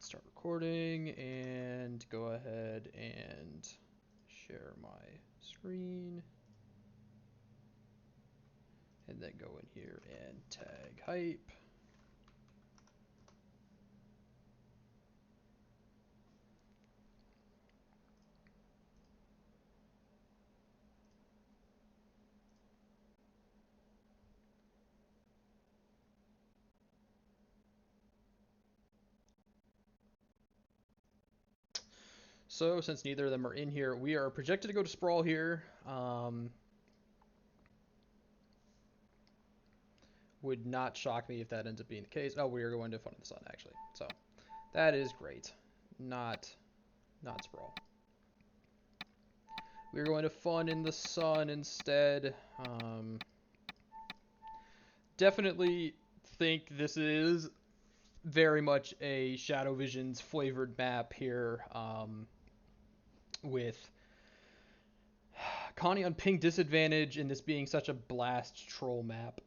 Start recording and go ahead and share my screen. And then go in here and tag hype. So since neither of them are in here, we are projected to go to Sprawl here. Would not shock me if that ends up being the case. Oh, we are going to Fun in the Sun, actually. So that is great. Not Sprawl. We're going to Fun in the Sun instead. Definitely think this is very much a ShadowVisions flavored map here, with Connie on ping disadvantage and this being such a blast troll map.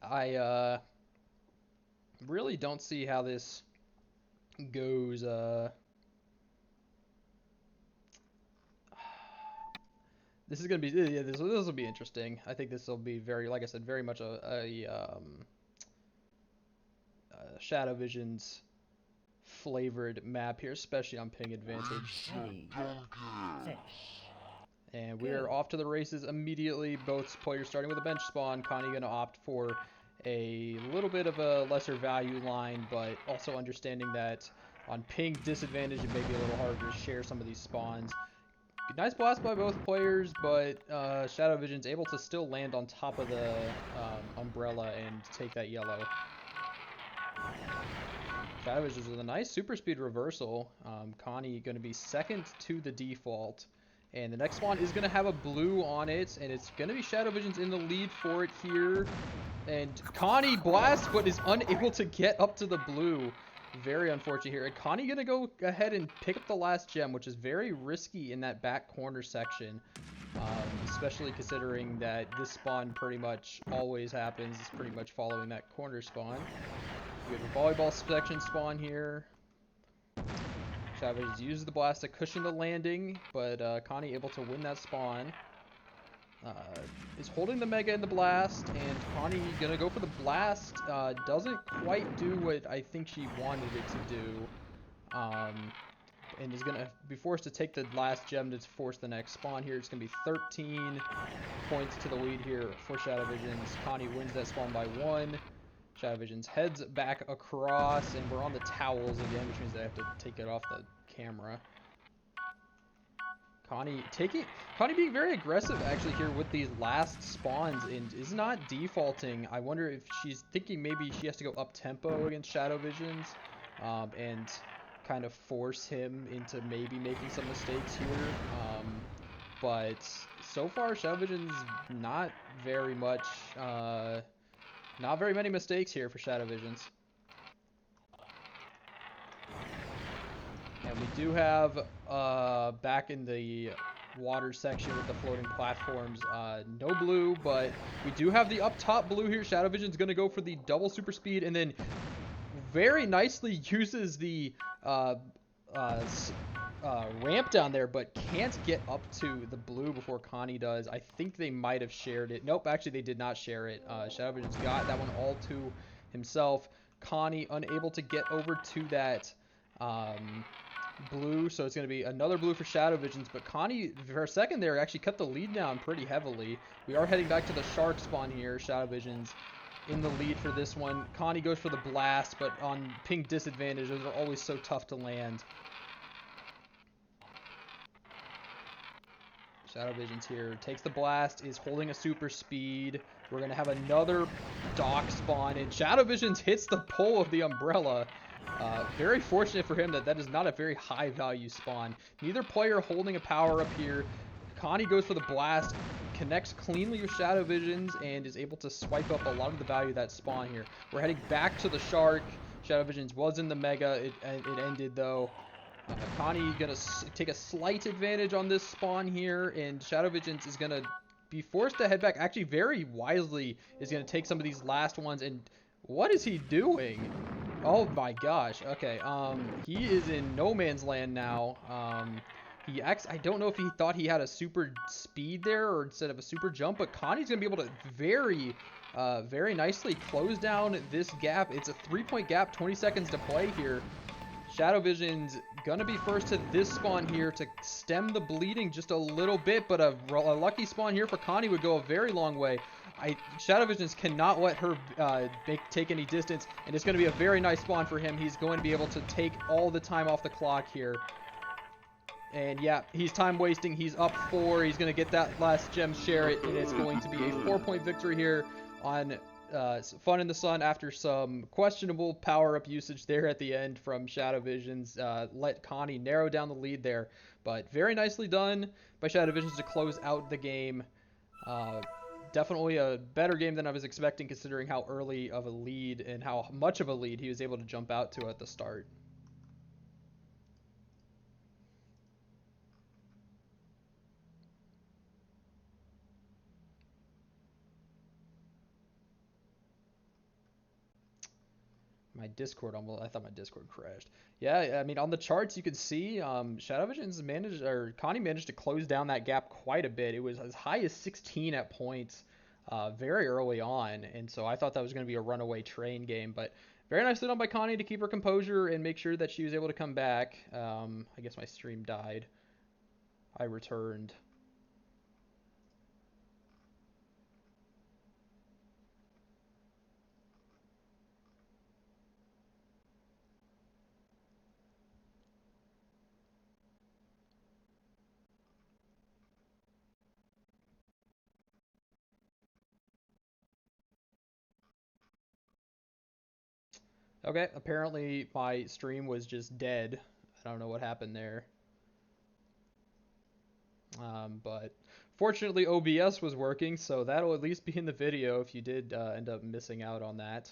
I really don't see how this goes. This is gonna be this will be interesting. I think this will be very, like I said, very much a ShadowVisions flavored map here, especially on ping advantage. And we're off to the races immediately. Both players starting with a bench spawn. Connie going to opt for a little bit of a lesser value line, but also understanding that on ping disadvantage, it may be a little harder to share some of these spawns. Nice blast by both players, but ShadowVisions able to still land on top of the umbrella and take that yellow. ShadowVisions with a nice super speed reversal. Connie going to be second to the default. And the next spawn is going to have a blue on it, and it's going to be ShadowVisions in the lead for it here. And Connie blasts, but is unable to get up to the blue. Very unfortunate here. And Connie going to go ahead and pick up the last gem, which is very risky in that back corner section. Especially considering that this spawn pretty much always happens. It's pretty much following that corner spawn. We have a volleyball section spawn here. ShadowVisions uses the blast to cushion the landing, but Connie able to win that spawn. Is holding the mega in the blast, and Connie gonna go for the blast. Doesn't quite do what I think she wanted it to do. And is gonna be forced to take the last gem to force the next spawn here. It's gonna be 13 points to the lead here for ShadowVisions. Connie wins that spawn by 1. ShadowVisions heads back across, and we're on the towels again, which means they have to take it off the camera. Connie being very aggressive actually here with these last spawns and is not defaulting. I wonder if she's thinking maybe she has to go up tempo against ShadowVisions and kind of force him into maybe making some mistakes here. But so far ShadowVisions not very much. Not very many mistakes here for ShadowVisions. And we do have, back in the water section with the floating platforms, no blue, but we do have the up top blue here. ShadowVision's going to go for the double super speed and then very nicely uses the ramp down there, but can't get up to the blue before Connie does. I think they might have shared it. Nope, actually they did not share it. ShadowVisions got that one all to himself. Connie unable to get over to that blue, so it's going to be another blue for ShadowVisions, but Connie, for a second there, actually cut the lead down pretty heavily. We are heading back to the shark spawn here. ShadowVisions in the lead for this one. Connie goes for the blast, but on ping disadvantage, those are always so tough to land. ShadowVisions here takes the blast, is holding a super speed. We're going to have another dock spawn, and ShadowVisions hits the pole of the umbrella. Very fortunate for him that is not a very high value spawn. Neither player holding a power up here. Connie goes for the blast, connects cleanly with ShadowVisions, and is able to swipe up a lot of the value of that spawn here. We're heading back to the shark. ShadowVisions was in the mega. It ended though. Connie gonna take a slight advantage on this spawn here, and ShadowVisions is gonna be forced to head back. Actually, very wisely is gonna take some of these last ones. And what is he doing? Oh my gosh. Okay. He is in no man's land now. I don't know if he thought he had a super speed there or instead of a super jump, but Connie's gonna be able to very nicely close down this gap. It's a 3-point gap, 20 seconds to play here. ShadowVisions gonna be first to this spawn here to stem the bleeding just a little bit, but a lucky spawn here for Connie would go a very long way. ShadowVisions cannot let her take any distance, and it's going to be a very nice spawn for him. He's going to be able to take all the time off the clock here. And yeah, he's time wasting. He's up 4. He's going to get that last gem, share it, and it's going to be a 4-point victory here on Fun in the Sun after some questionable power-up usage there at the end from ShadowVisions. Let Connie narrow down the lead there. But very nicely done by ShadowVisions to close out the game. Definitely a better game than I was expecting considering how early of a lead and how much of a lead he was able to jump out to at the start. My Discord I thought my Discord crashed. Yeah, I mean on the charts you can see ShadowVisions Connie managed to close down that gap quite a bit. It was as high as 16 at points very early on, and so I thought that was going to be a runaway train game, but very nicely done by Connie to keep her composure and make sure that she was able to come back. I guess my stream died. I returned. Okay, apparently my stream was just dead. I don't know what happened there. But fortunately OBS was working, so that'll at least be in the video if you did end up missing out on that.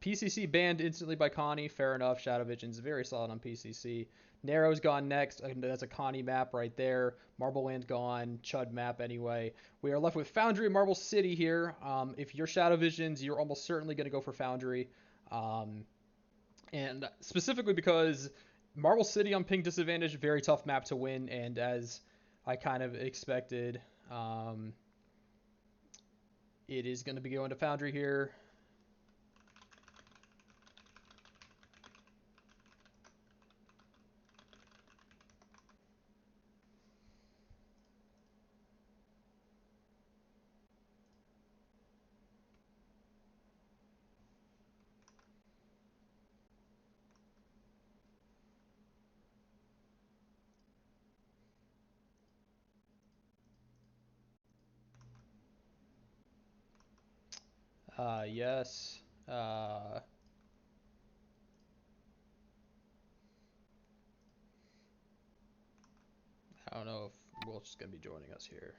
PCC banned instantly by Connie. Fair enough. ShadowVisions very solid on PCC. Narrow's gone next. That's a Connie map right there. Marble Land gone. Chud map anyway. We are left with Foundry and Marble City here. If you're ShadowVisions, you're almost certainly going to go for Foundry. And specifically because Marble City on ping disadvantage, very tough map to win. And as I kind of expected, it is going to be going to Foundry here. Yes. I don't know if Wilch is going to be joining us here.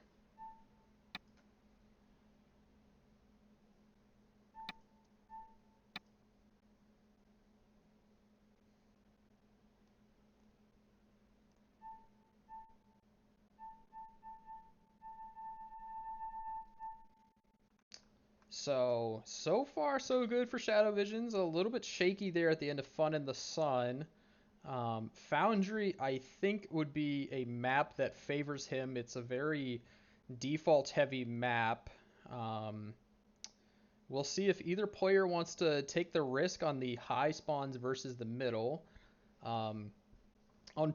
So far so good for ShadowVisions. A little bit shaky there at the end of Fun in the Sun. Foundry, I think, would be a map that favors him. It's a very default-heavy map. We'll see if either player wants to take the risk on the high spawns versus the middle. On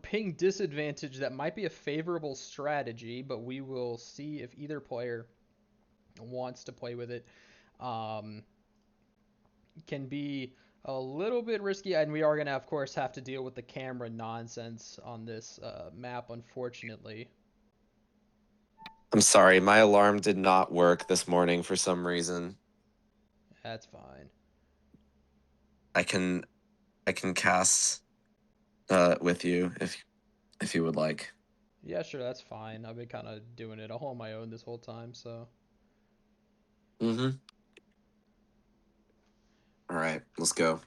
ping disadvantage, that might be a favorable strategy, but we will see if either player wants to play with it. Can be a little bit risky, and we are going to, of course, have to deal with the camera nonsense on this map, unfortunately. I'm sorry, my alarm did not work this morning for some reason. That's fine. I can cast with you if you would like. Yeah, sure, that's fine. I've been kind of doing it all on my own this whole time, so. Mm-hmm. All right, let's go.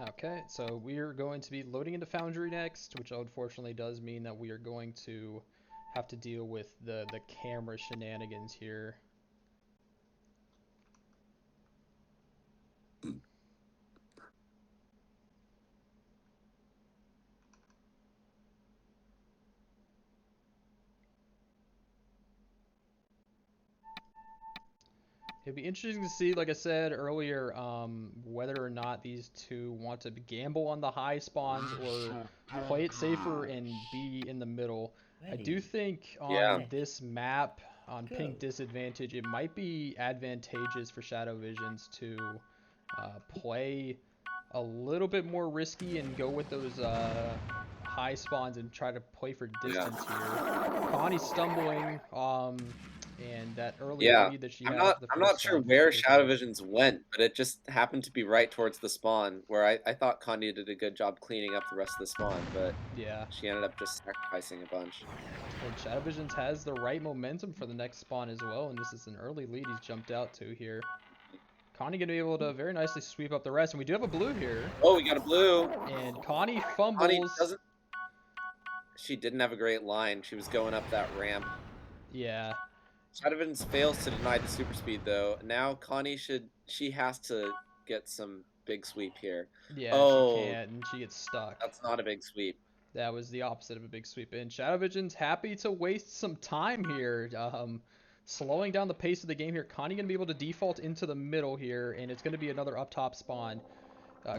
Okay, so we are going to be loading into Foundry next, which unfortunately does mean that we are going to have to deal with the camera shenanigans here. It'd be interesting to see, like I said earlier, whether or not these two want to gamble on the high spawns or play it safer and be in the middle. I do think Yeah. on this map, on pink disadvantage, it might be advantageous for ShadowVisions to play a little bit more risky and go with those high spawns and try to play for distance here. Connie's stumbling, and that early Yeah. lead that she I'm has not for the I'm first not sure spawn where is taken. ShadowVisions went, but it just happened to be right towards the spawn where I thought Connie did a good job cleaning up the rest of the spawn, but Yeah, she ended up just sacrificing a bunch. and ShadowVisions has the right momentum for the next spawn as well, and this is an early lead he's jumped out to here. Connie gonna be able to very nicely sweep up the rest, and we do have a blue here. Oh, we got a blue. And Connie Connie fumbles. doesn't. She didn't have a great line. She was going up that ramp. Yeah, ShadowVisions fails to deny the super speed though. Now Connie she has to get some big sweep here. yeah, she Oh, can't, and she gets stuck. that's not a big sweep. That was the opposite of a big sweep. And ShadowVision's happy to waste some time here, slowing down the pace of the game here. Connie gonna be able to default into the middle here, and it's gonna be another up top spawn.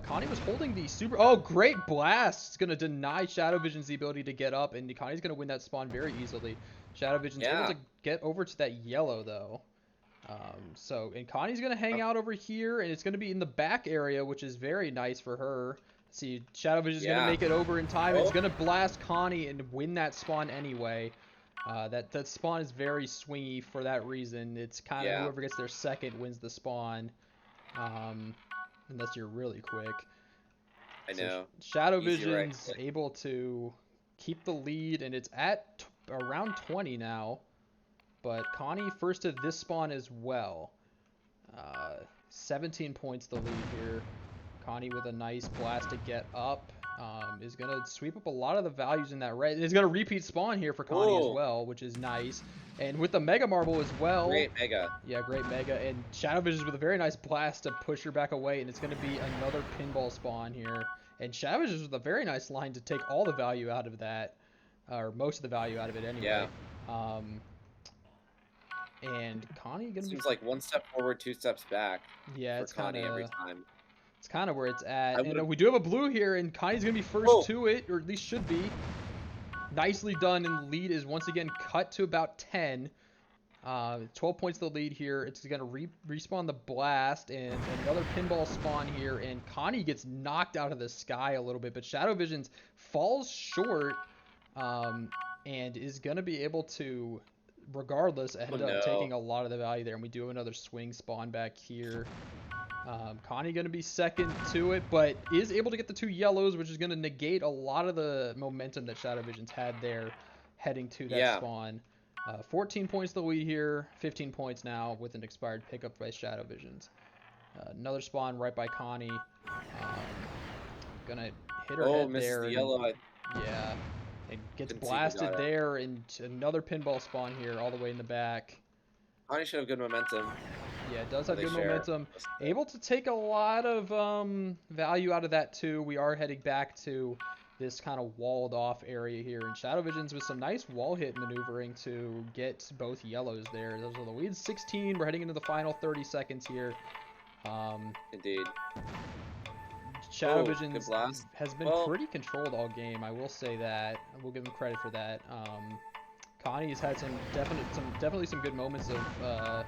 Connie was holding the super. Oh, great blast! It's gonna deny ShadowVisions the ability to get up, and Connie's gonna win that spawn very easily. ShadowVisions able Yeah. to get over to that yellow though. And Connie's gonna hang out over here, and it's gonna be in the back area, which is very nice for her. See, ShadowVision's gonna make it over in time. It's gonna blast Connie and win that spawn anyway. That spawn is very swingy for that reason. It's kind of whoever gets there second wins the spawn, unless you're really quick. I know. ShadowVision's able to keep the lead, and it's at around 20 now. But Connie first to this spawn as well. 17 points the lead here. Connie with a nice blast to get up. Is going to sweep up a lot of the values in that red. It's going to repeat spawn here for Connie as well, which is nice. And with the Mega Marble as well. Great Mega. Yeah, great Mega. And ShadowVisions with a very nice blast to push her back away. And it's going to be another pinball spawn here. And ShadowVisions with a very nice line to take all the value out of that. Or most of the value out of it anyway. Yeah. And Connie gonna Seems like one step forward, two steps back. Yeah, for it's Connie kind of every time. It's kind of where it's at. And we do have a blue here, and Connie's gonna be first to it, or at least should be. Nicely done, and the lead is once again cut to about 10. 12 points the lead here. It's gonna respawn the blast, and another pinball spawn here, and Connie gets knocked out of the sky a little bit, but ShadowVisions falls short, and is gonna be able to, regardless, end up taking a lot of the value there. And we do have another swing spawn back here. Connie going to be second to it, but is able to get the two yellows, which is going to negate a lot of the momentum that ShadowVisions had there heading to that spawn. 14 points the lead here, 15 points now with an expired pickup by ShadowVisions. Another spawn right by Connie. Gonna hit her head misses there. The yellow. Yeah. It gets blasted there, and another pinball spawn here all the way in the back. Connie should have good momentum. Yeah, it does have good momentum. Able to take a lot of value out of that too. We are heading back to this kind of walled off area here. And ShadowVisions with some nice wall hit maneuvering to get both yellows there. Those are the leads 16. We're heading into the final 30 seconds here. Indeed. ShadowVisions has been pretty controlled all game. I will say that. I will give them credit for that. Connie's had definitely some good moments of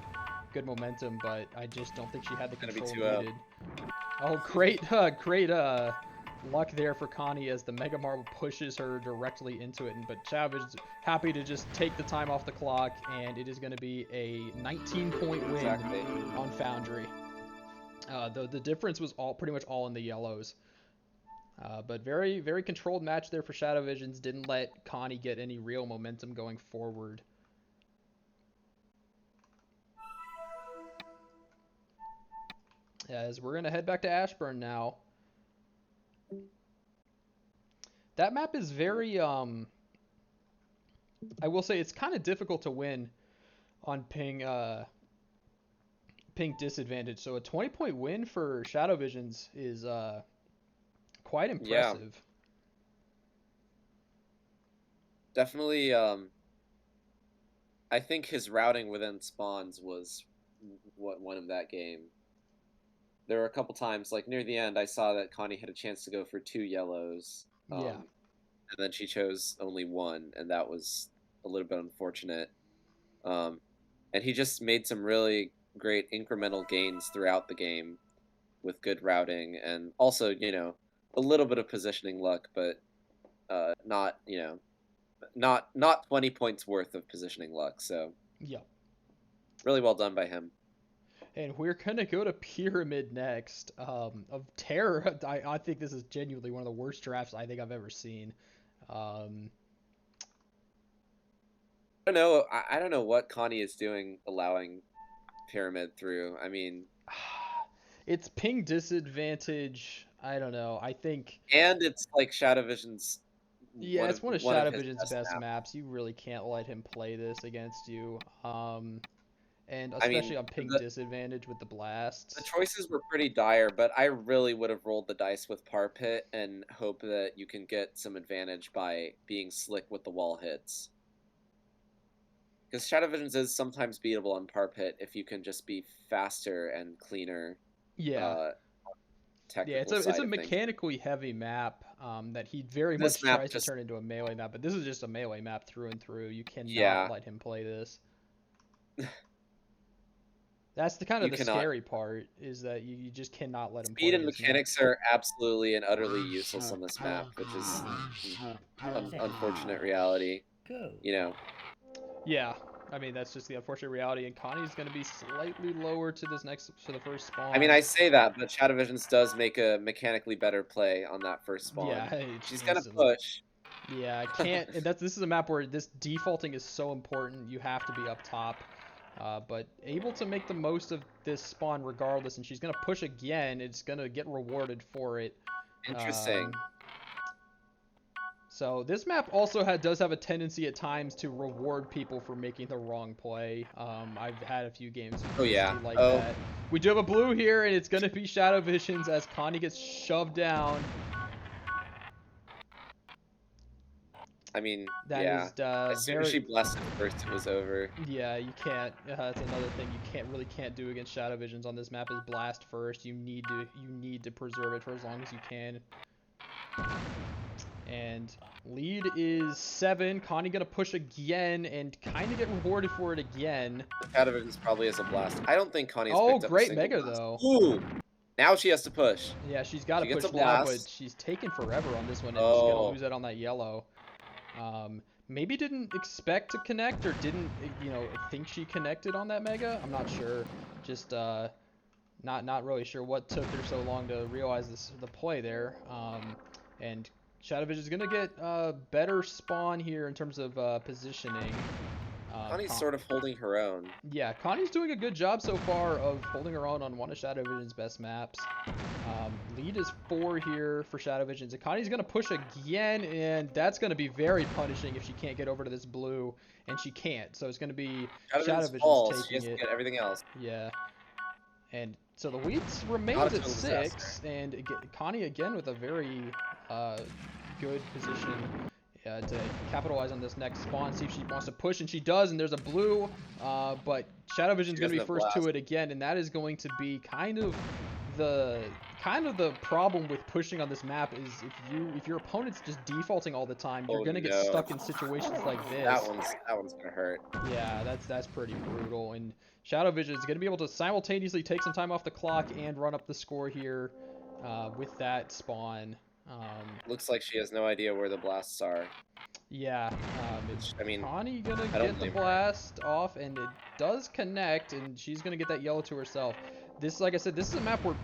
good momentum, but I just don't think she had the control needed. Oh, great luck there for Connie as the Mega Marble pushes her directly into it. But ShadowVisions happy to just take the time off the clock, and it is going to be a 19-point win on Foundry. The difference was pretty much all in the yellows. But very, very controlled match there for ShadowVisions. Didn't let Connie get any real momentum going forward. As we're going to head back to Ashburn now. That map is very, I will say it's kind of difficult to win on ping disadvantage. So a 20-point win for ShadowVisions is quite Yeah, impressive. definitely. I think his routing within spawns was what won him that game. There were a couple times, like near the end, I saw that Connie had a chance to go for 2 yellows, Yeah. and then she chose only 1, and that was a little bit unfortunate. And he just made some really great incremental gains throughout the game with good routing, and also, a little bit of positioning luck, but not, not 20 points worth of positioning luck. So Yeah. really well done by him. And we're gonna go to Pyramid next. Of Terror, I think this is genuinely one of the worst drafts I think I've ever seen. Um, I don't know. I don't know what Connie is doing, allowing Pyramid through. I mean, it's ping disadvantage. I don't know. I think and it's like ShadowVision's yeah, it's one of one of his ShadowVision's best maps. You really can't let him play this against you. And I mean, especially on ping the disadvantage with the blasts. choices were pretty dire, but I really would have rolled the dice with Par Pit and hope that you can get some advantage by being slick with the wall hits. Because ShadowVisions is sometimes beatable on Par Pit if you can just be faster and cleaner. Yeah. Yeah, Technical it's side a of things. mechanically heavy map that he very This much map tries to just turn into a melee map, but this is just a melee map through and through. You cannot Yeah, let him play this. That's the kind of you the cannot. scary part is that you just cannot let him Speed play and this map. mechanics are absolutely and utterly useless on this map, which is unfortunate reality. You know, Yeah, I mean that's just the unfortunate reality. And Connie's gonna be slightly lower to the first I mean, spawn. I say that, but ShadowVisions does make a mechanically better play on that first spawn. Yeah, it's She's gonna instantly. push. Yeah, I can't. And this is a map where this defaulting is so important. You have to be up top. But able to make the most of this spawn regardless, and she's gonna push again. It's gonna get rewarded for it. Interesting. So this map also does have a tendency at times to reward people for making the wrong play. I've had a few games Oh yeah. like Oh, that. We do have a blue here, and it's gonna be ShadowVisions as Connie gets shoved down. I mean, That yeah. is As soon as she blessed it first, it was over. Yeah, you can't. That's another thing you can't do against ShadowVisions on this map is blast first. You need to preserve it for as long as you can. And lead is 7. Connie gonna push again and kind of get rewarded for it again. ShadowVisions probably has a blast. I don't think Connie has Oh, picked up a great single mega blast. though. Ooh! Now she has to push. Yeah, she's got to She gets push a now, but blast. she's taking forever on this one, and she's gonna Oh. lose out on that yellow. Maybe didn't expect to connect or didn't, think she connected on that mega. I'm not sure. Just not really sure what took her so long to realize the play there. And ShadowVision is gonna get better spawn here in terms of positioning. Connie's sort of holding her own. Yeah, Connie's doing a good job so far of holding her own on one of ShadowVision's best maps. Lead is 4 here for ShadowVisions, and Connie's gonna push again, and that's gonna be very punishing if she can't get over to this blue, and she can't. So it's gonna be ShadowVisions ShadowVisions falls. She has taking to it. get everything else. Yeah. And so the lead remains Not a at total 6, disaster. and Connie again with a very good position to capitalize on this next spawn, see if she wants to push, and she does, and there's a blue, but ShadowVision's going to be first to it again, and that is going to be kind of the problem with pushing on this map is if your opponent's just defaulting all the time, you're going to get stuck in situations like this. That one's gonna hurt. Yeah, that's pretty brutal, and ShadowVision is going to be able to simultaneously take some time off the clock and run up the score here with that spawn. Looks like she has no idea where the blasts are. Yeah, I mean, Connie gonna get the blast off, and it does connect, and she's gonna get that yellow to herself. This, like I said, this is a map where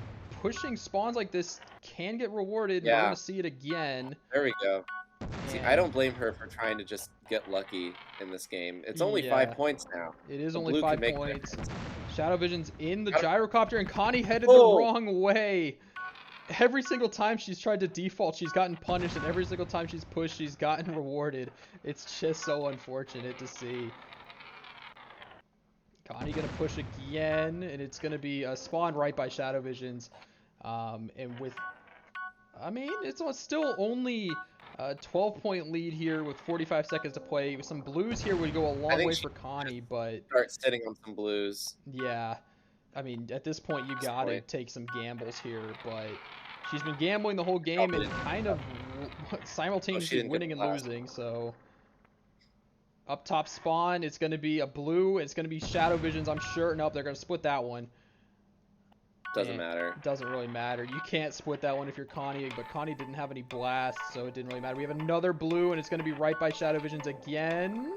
pushing spawns like this can get rewarded. Yeah. We're gonna see it again. There we go. See, I don't blame her for trying to just get lucky in this game. It's only 5 points now. It is The only blue 5 can make points. ShadowVision's in the gyrocopter, and Connie headed Oh! the wrong way. every single time she's tried to default, she's gotten punished, and every single time she's pushed, she's gotten rewarded. It's just so unfortunate to see. Connie gonna push again, and it's gonna be a spawn right by ShadowVisions. And with, I mean, it's still only a 12-point lead here with 45 seconds to play. With some blues here would go a long way for Connie, but start sitting on some blues. yeah, I mean, at this point you gotta take some gambles here, but she's been gambling the whole game and kind of simultaneously winning and losing, so up top spawn, it's going to be a blue, it's going to be ShadowVisions, I'm sure. Nope, they're going to split that one. Doesn't matter. Doesn't really matter. You can't split that one if you're Connie, but Connie didn't have any blasts, so it didn't really matter. We have another blue, and it's going to be right by ShadowVisions again.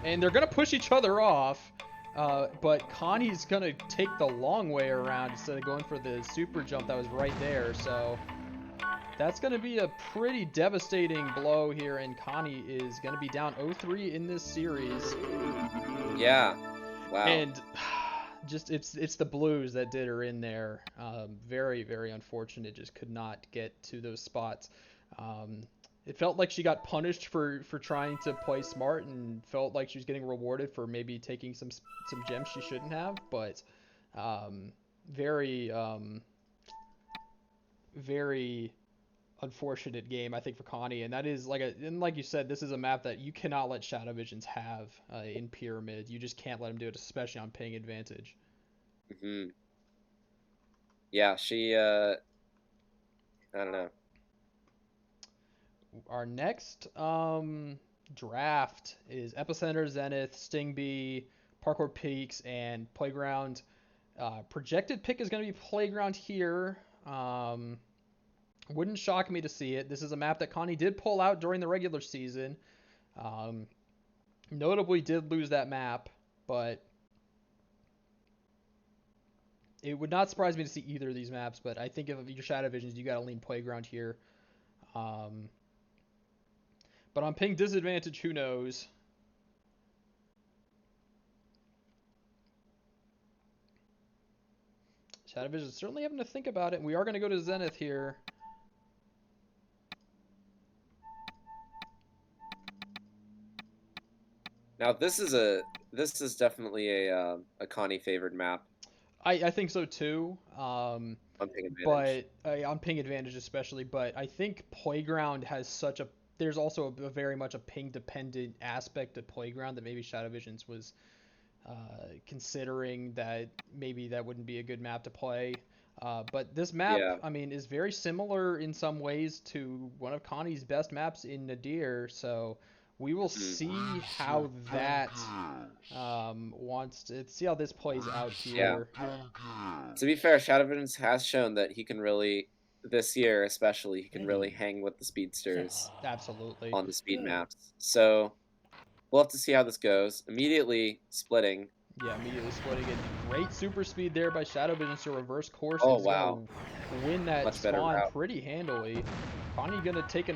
And they're going to push each other off, but Connie's going to take the long way around instead of going for the super jump that was right there, so that's going to be a pretty devastating blow here, and Connie is going to be down 0-3 in this series. Yeah. Wow. And just it's the blues that did her in there. Very, very unfortunate. Just could not get to those spots. It felt like she got punished for trying to play smart, and felt like she was getting rewarded for maybe taking some gems she shouldn't have. But very very unfortunate game, I think, for Connie. And that is like you said, this is a map that you cannot let ShadowVisions have in Pyramid. You just can't let them do it, especially on ping advantage. Yeah, she I don't know. Our next draft is Epicenter, Zenith, Sting Bee, Parkour Peaks, and Playground. Projected pick is going to be Playground here. Wouldn't shock me to see it. This is a map that Connie did pull out during the regular season. Notably did lose that map, but it would not surprise me to see either of these maps. But I think if your ShadowVisions, you got to lean Playground here. But on ping disadvantage, who knows? ShadowVisions certainly having to think about it. And we are going to go to Zenith here. Now this is definitely a Connie favored map. I think so too. On ping advantage. But on ping advantage especially. But I think Playground has such a there's also a very much a ping dependent aspect to Playground that maybe ShadowVisions was considering that maybe that wouldn't be a good map to play. But this map, I mean, is very similar in some ways to one of Connie's best maps in Nadir. So we will see how that see how this plays out here. Yeah. To be fair, ShadowVisions has shown that he can really, this year especially, he can really hang with the speedsters. Absolutely. On the speed maps. So we'll have to see how this goes. Immediately splitting. Yeah, immediately splitting it. Great super speed there by ShadowVisions to reverse course. Oh, wow. Win that spawn pretty handily. Connie gonna take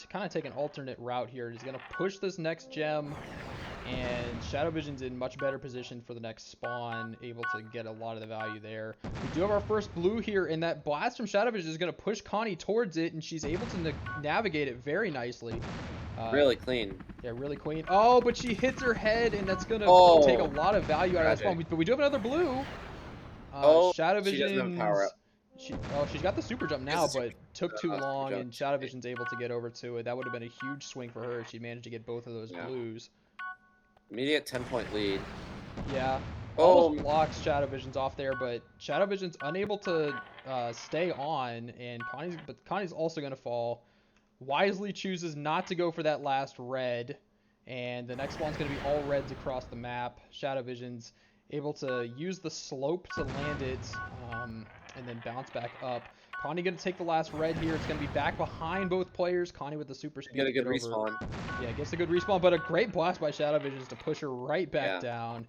kind of take an alternate route here. He's gonna push this next gem, and ShadowVisions in much better position for the next spawn, able to get a lot of the value there. We do have our first blue here, and that blast from ShadowVisions is gonna push Connie towards it, and she's able to navigate it very nicely. Really clean. Yeah, really clean. Oh, but she hits her head, and that's gonna take a lot of value out of this spawn. But we do have another blue. ShadowVisions. She doesn't have power up. She's got the super jump now, but took too long, and ShadowVisions able to get over to it. That would have been a huge swing for her if she managed to get both of those blues. Immediate 10-point lead. Yeah. Almost blocks ShadowVisions off there, but ShadowVisions unable to stay on, and Connie's also going to fall. Wisely chooses not to go for that last red, and the next one's going to be all reds across the map. ShadowVisions able to use the slope to land it, and then bounce back up. Connie going to take the last red here. It's going to be back behind both players. Connie with the super speed. Get a good respawn. Yeah, gets a good respawn, but a great blast by ShadowVisions to push her right back down.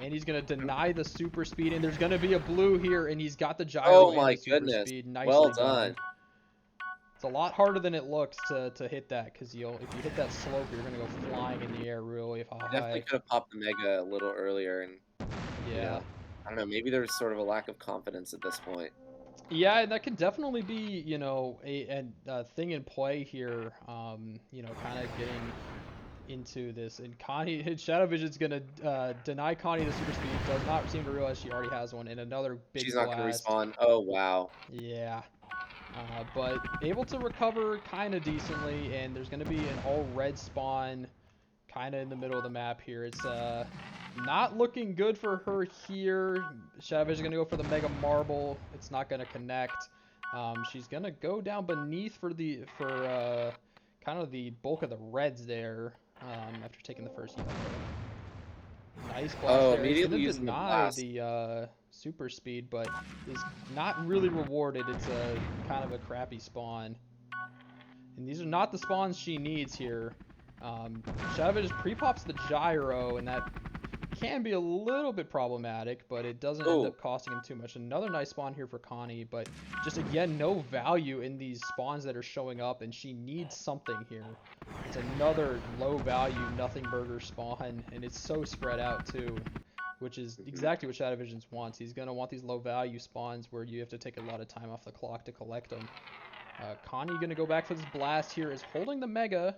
And he's going to deny the super speed, and there's going to be a blue here, and he's got the gyro. Oh and my the super goodness. Speed. Nicely well done. It's a lot harder than it looks to hit that, because if you hit that slope, you're going to go flying in the air really high. Definitely could have popped the mega a little earlier, and yeah. I don't know, maybe there's sort of a lack of confidence at this point. Yeah, that could definitely be, a thing in play here. Kind of getting into this. And Connie, ShadowVision's gonna deny Connie the super speed. Does not seem to realize she already has one. And another She's big not going to blast. respawn. Oh, wow. Yeah. But able to recover kind of decently. And there's gonna be an all red spawn kind of in the middle of the map here. It's not looking good for her here. ShadowVision's gonna go for the Mega Marble. It's not gonna connect. She's gonna go down beneath for kind of the bulk of the reds there. After taking the first yellow. Nice blast Oh, there. It's gonna immediately using the deny blast. the super speed, but is not really rewarded. It's a kind of a crappy spawn. And these are not the spawns she needs here. ShadowVisions pre-pops the gyro, and that can be a little bit problematic, but it doesn't end Oh, up costing him too much. Another nice spawn here for Connie, but just again, no value in these spawns that are showing up, and she needs something here. It's another low value nothing burger spawn, and it's so spread out too, which is exactly what ShadowVisions wants. He's going to want these low value spawns where you have to take a lot of time off the clock to collect them. Connie going to go back for this blast here, is holding the Mega.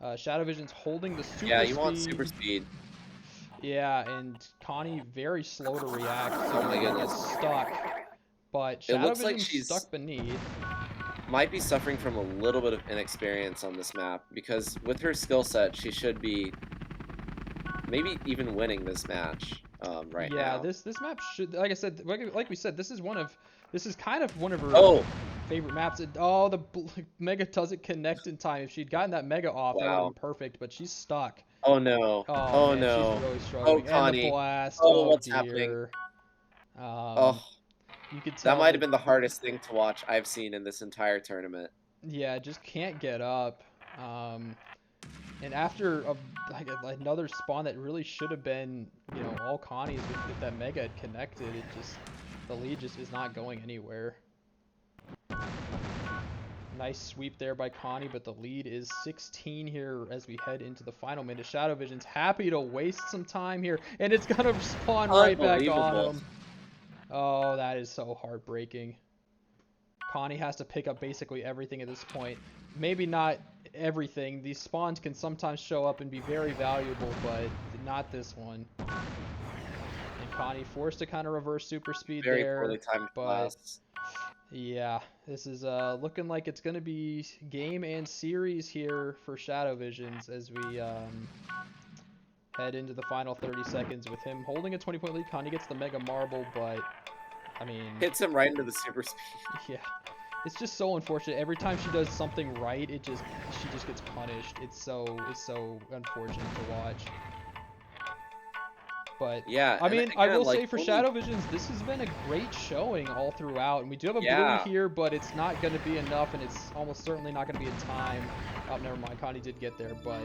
ShadowVision's holding the super yeah, you speed. want super speed. Yeah, and Connie very slow to react. Oh my goodness. Gets stuck. But It looks like ShadowVision's she's stuck beneath. might be suffering from a little bit of inexperience on this map because with her skill set, she should be maybe even winning this match right Yeah, now. this map should, like I said, like we said, this is kind of one of her Oh, favorite maps. Oh, the Mega doesn't connect in time. If she'd gotten that Mega off, that would have wow. been perfect. But she's stuck. Oh no. Oh Oh man, she's no. really Oh, struggling. And the Connie. blast. Oh, Oh what's happening? dear. Um, Oh, you could that tell might have that. been the hardest thing to watch I've seen in this entire tournament. Yeah, just can't get up. And after another spawn that really should have been, all Connie's if that Mega had connected, the lead just is not going anywhere. Nice sweep there by Connie, but the lead is 16 here as we head into the final minute. ShadowVision's happy to waste some time here, and it's gonna spawn right back on him. Oh, that is so heartbreaking. Connie has to pick up basically everything at this point. Maybe not everything. These spawns can sometimes show up and be very valuable, but not this one. And Connie forced to kind of reverse super speed Very there. poorly timed But blasts. yeah, this is looking like it's going to be game and series here for ShadowVisions as we head into the final 30 seconds with him holding a 20-point lead. Connie gets the Mega Marble, but I mean, Hits him right into the super speed. yeah. It's just so unfortunate. Every time she does something right, she just gets punished. It's so unfortunate to watch. But Yeah, I mean, again, I will like, say for ShadowVisions, this has been a great showing all throughout, and we do have a yeah. blue here, but it's not going to be enough, and it's almost certainly not going to be in time. Oh, never mind. Connie did get there, but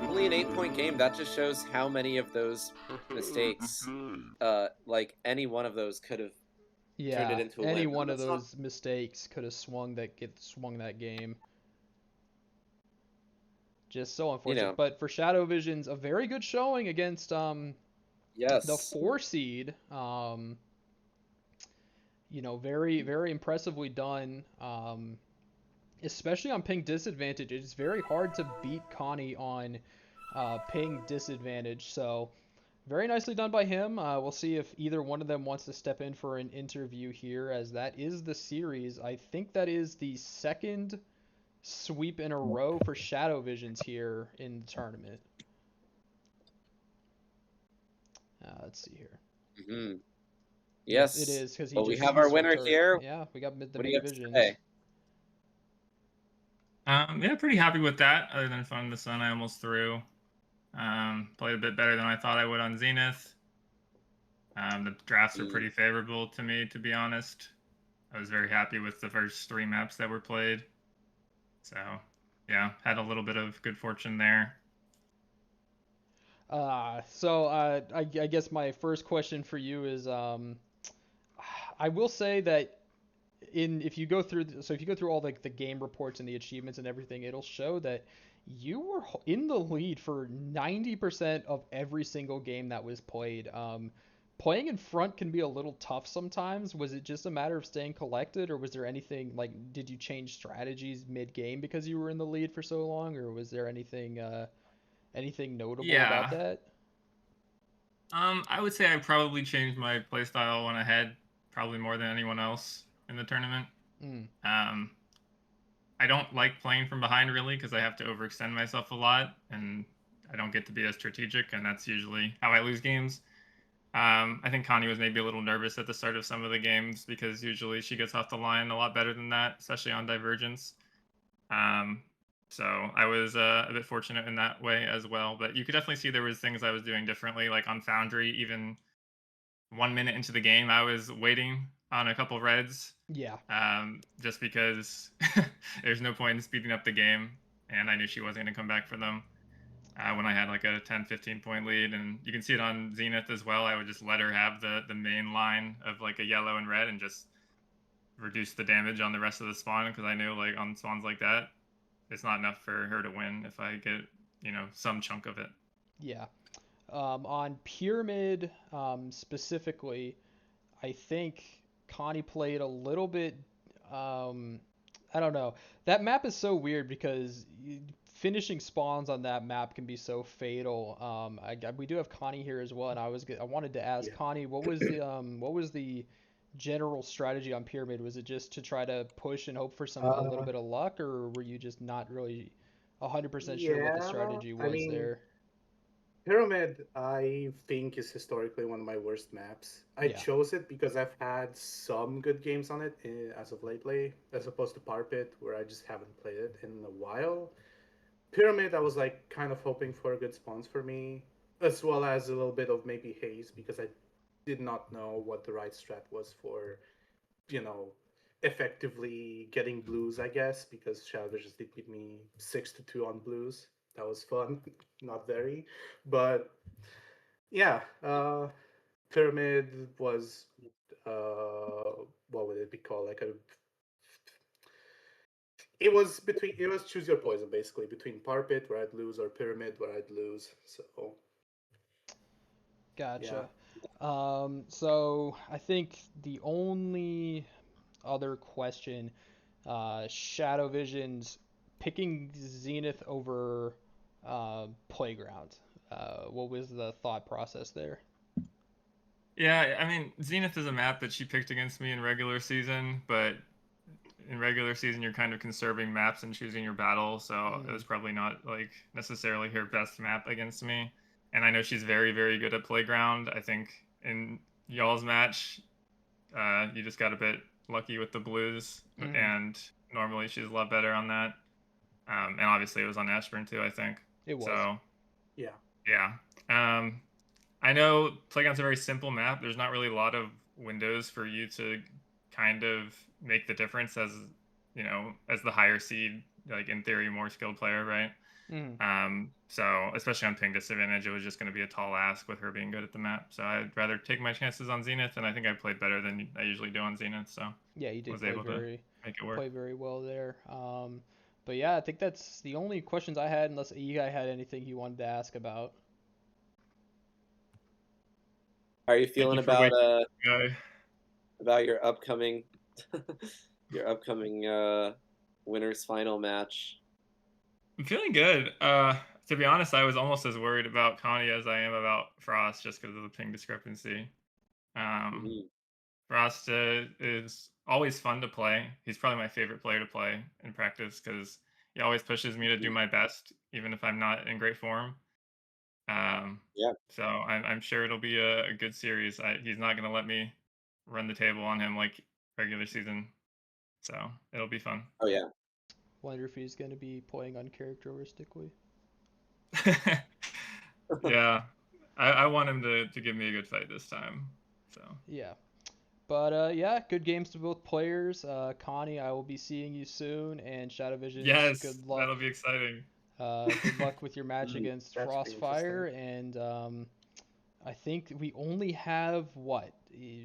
Only an 8-point game. That just shows how many of those mistakes, like any one of those could have turned it into a any win. one of those mistakes could have swung that game. Just so unfortunate. But for ShadowVisions, a very good showing against yes, the 4 seed. Very, very impressively done. Especially on ping disadvantage. It's very hard to beat Connie on ping disadvantage. So very nicely done by him. We'll see if either one of them wants to step in for an interview here, as that is the series. I think that is the second sweep in a row for ShadowVisions here in the tournament. Let's see here. Mm-hmm. Yes, it is, because we have our winner here. Yeah, we got the What do you have to Divisions. say? Yeah, pretty happy with that. Other than Fun the Sun, I almost threw. Played a bit better than I thought I would on Zenith. The drafts were pretty favorable to me, to be honest. I was very happy with the first 3 maps that were played. So, yeah, had a little bit of good fortune there. I guess my first question for you is, I will say that if you go through all the game reports and the achievements and everything, it'll show that you were in the lead for 90% of every single game that was played. playing in front can be a little tough sometimes. Was it just a matter of staying collected, or was there anything like did you change strategies mid-game because you were in the lead for so long, or was there anything notable about Yeah. that? I would say I probably changed my playstyle when I had probably more than anyone else in the tournament. Mm, Um, I don't like playing from behind really because I have to overextend myself a lot and I don't get to be as strategic, and that's usually how I lose games. I think Connie was maybe a little nervous at the start of some of the games because usually she gets off the line a lot better than that, especially on Divergence. Um, so I was a bit fortunate in that way as well. But you could definitely see there was things I was doing differently, like on Foundry. Even 1 minute into the game, I was waiting on a couple reds, yeah. just because there's no point in speeding up the game, and I knew she wasn't going to come back for them. When I had like a 10, 15 point lead, and you can see it on Zenith as well. I would just let her have the main line of like a yellow and red and just reduce the damage on the rest of the spawn, because I knew like on spawns like that it's not enough for her to win if I get, some chunk of it. Yeah. On Pyramid specifically, I think Connie played a little bit. Um, I don't know. That map is so weird because finishing spawns on that map can be so fatal. We do have Connie here as well, and I wanted to ask Yeah. Connie, what was the general strategy on Pyramid? Was it just to try to push and hope for a little Uh, bit of luck, or were you just not really 100% sure what the yeah, strategy I was mean, there? Pyramid, I think, is historically one of my worst maps. I Yeah. chose it because I've had some good games on it as of lately, as opposed to Parpit, where I just haven't played it in a while. Pyramid, I was like kind of hoping for a good spawns for me, as well as a little bit of maybe haze because I did not know what the right strat was for, you know, effectively getting blues, I guess, because ShadowVisions did beat me 6-2 on blues. That was fun, not very, but yeah, Pyramid was what would it be called? Like a it was choose your poison basically between Parpit where I'd lose or Pyramid where I'd lose. So yeah. Gotcha. So I think the only other question, Shadow Visions picking Zenith over Playground. What was the thought process there? Yeah, I mean, Zenith is a map that she picked against me in regular season, but in regular season you're kind of conserving maps and choosing your battle, so it Mm, was probably not like necessarily her best map against me. And I know she's very, very good at Playground. I think in y'all's match, you just got a bit lucky with the blues, mm, and normally she's a lot better on that. And obviously it was on Ashburn too, I think. it was. So Yeah. yeah. Um, I know Playground's a very simple map. There's not really a lot of windows for you to kind of make the difference as, as the higher seed, like in theory, more skilled player, right? Mm, So especially on ping disadvantage, it was just going to be a tall ask with her being good at the map. So I'd rather take my chances on Zenith, and I think I played better than I usually do on Zenith, so yeah, you did was able to make it work. play very well there. But yeah, I think that's the only questions I had, unless you guy had anything you wanted to ask about. How are you Thank feeling you for waiting. about your upcoming your upcoming winners final match? I'm feeling good. To be honest, I was almost as worried about Connie as I am about Frost, just because of the ping discrepancy. Um, Mhm. Frost is always fun to play. He's probably my favorite player to play in practice because he always pushes me to do my best, even if I'm not in great form. Yeah. So I'm sure it'll be a good series. He's not going to let me run the table on him like regular season. So it'll be fun. Oh yeah. Wonder if he's going to be playing uncharacteristically. Yeah. I want him to give me a good fight this time. So Yeah. But yeah, good games to both players. Connie, I will be seeing you soon, and Shadow Visions, yes, that'll be exciting. good luck with your match Mhm. against That's pretty interesting. Frostfire. And I think we only have what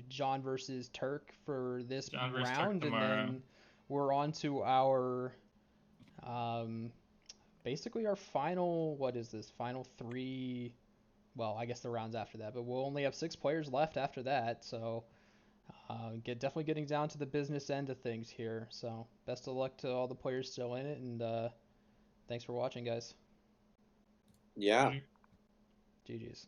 John versus Turk for this John versus Turk round, and tomorrow. then we're on to our um, basically our final. What is this? Final three well, I guess the rounds after that, but we'll only have 6 players left after that, so definitely getting down to the business end of things here. So best of luck to all the players still in it, and thanks for watching, guys. Yeah. GG's.